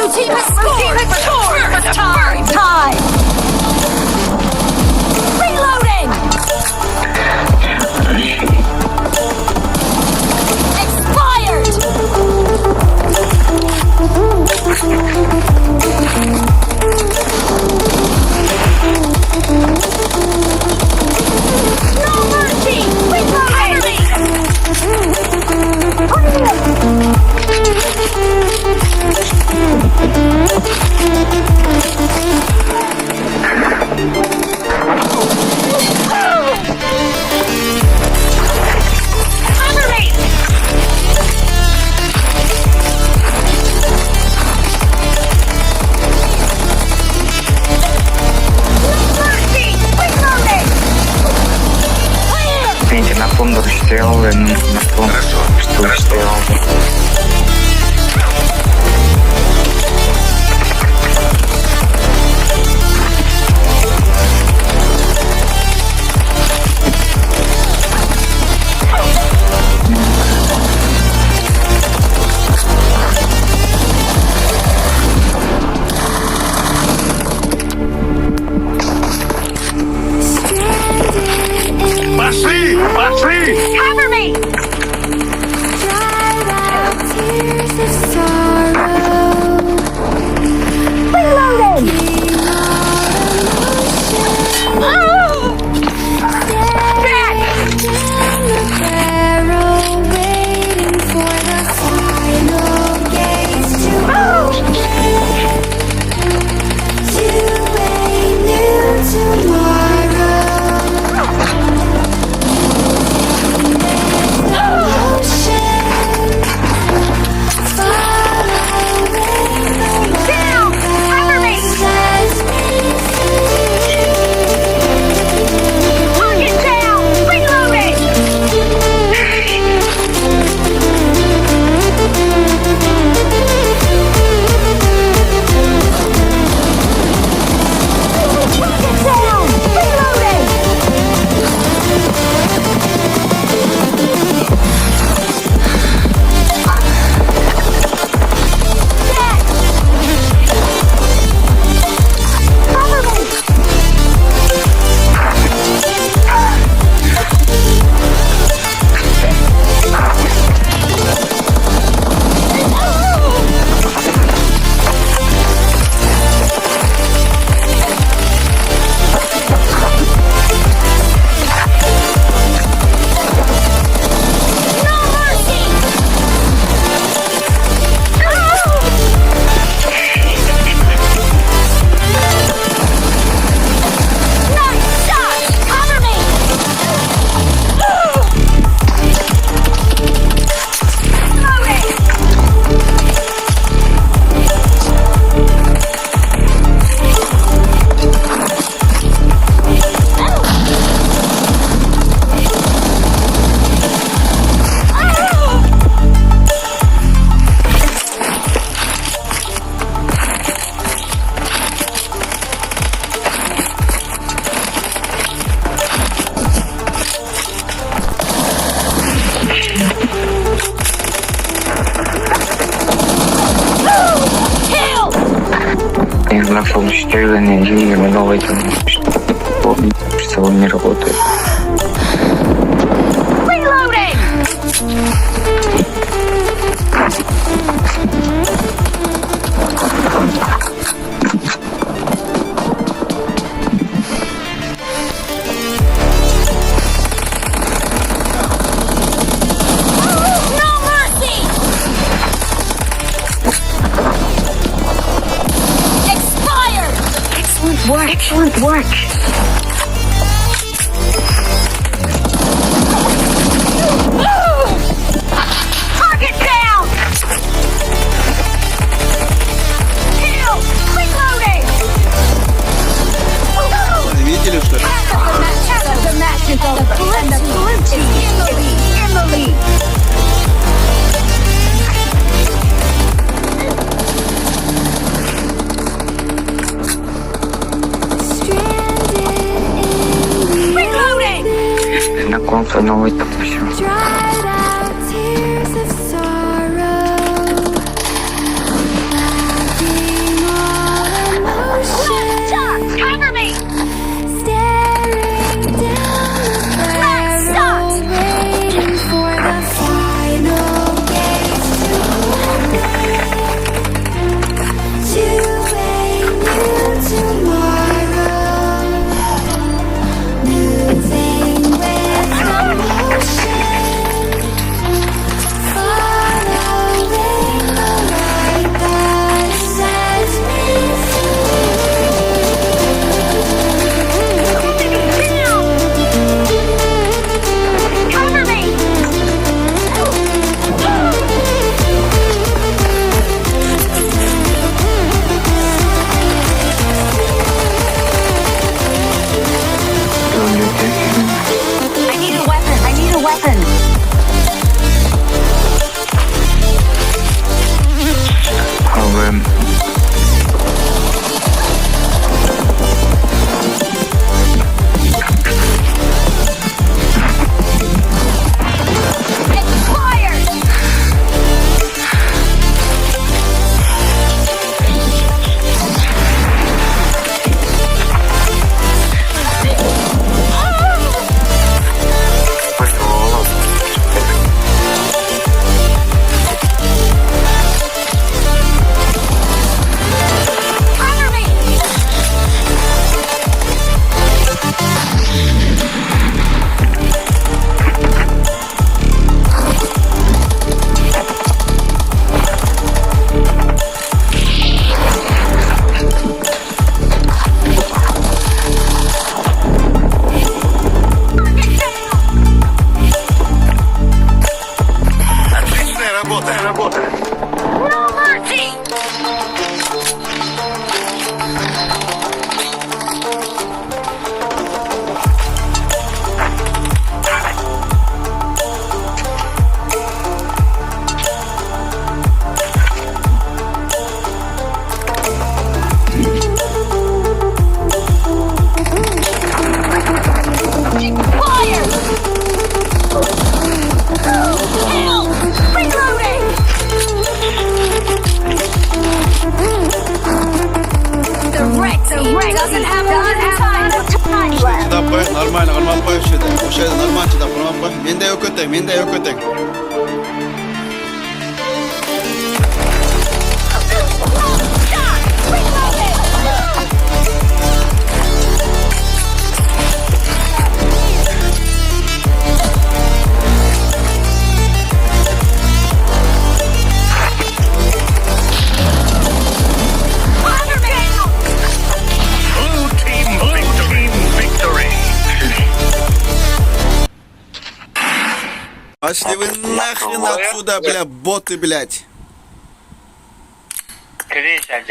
Team has scored! It's time! Reloading! Expired! No mercy! Reloading! На фондах сделали, на фондах что сделали. Пошли! Пошли! Cover me! Reloading! На фонд стреляния и новый там в целом не работает. Excellent work. Target down. Kill. Reloading. Видели, что ли? The match is over, and the blue team is in the lead. конца новый там все. Dried out tears of sorrow, lacking all emotion. Cover me! Staring down the barrel, waiting for the final gates to open, to a new tomorrow, moving with the motion, following the light that sets me Cover me! I need a weapon. I need a weapon. Expired! Cover me! Отличная работа. No mercy! Fire! Kill! Reloading! The wreck doesn't have time left. Çıdap koy, нормально, қырмап қой осы жерде. Осы жерде нормально çıдап қырмап қой. Мен де өкөтең, мен де өкөтең. Reloading! Cover me! Blue team victory. Пошли вы нахрен отсюда, бля, боты, блядь. Крыса,